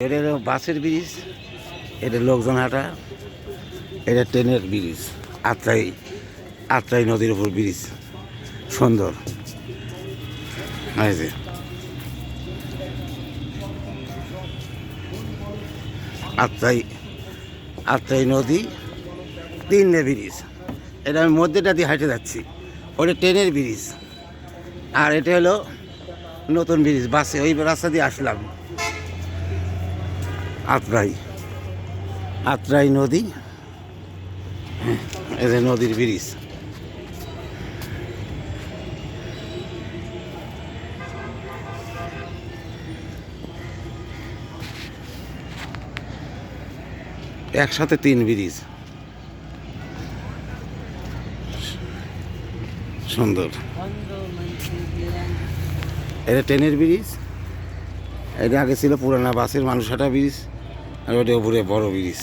এটা হলো বাসের ব্রিজ, এটা লোকজন হাঁটা, এটা ট্রেনের ব্রিজ। আত্রাই আত্রাই নদীর উপর ব্রিজ, সুন্দর। এই যে আত্রাই আত্রাই নদী, তিনটে ব্রিজ। এটা আমি মধ্যেটা দিয়ে হাঁটে যাচ্ছি, ওটা ট্রেনের ব্রিজ। আর এটা হলো নতুন ব্রিজ, বাসে ওই রাস্তা দিয়ে আসলাম। আত্রাই আত্রাই নদী, এই যে নদীর ব্রিজ। একসাথে তিন ব্রিজ, সুন্দর। এটা ট্রেনের ব্রিজ, এটা আগে ছিল পুরানা বাসের মানুষ হাঁটা ব্রিজ, আর ওটা উপরে বড় ব্রিজ।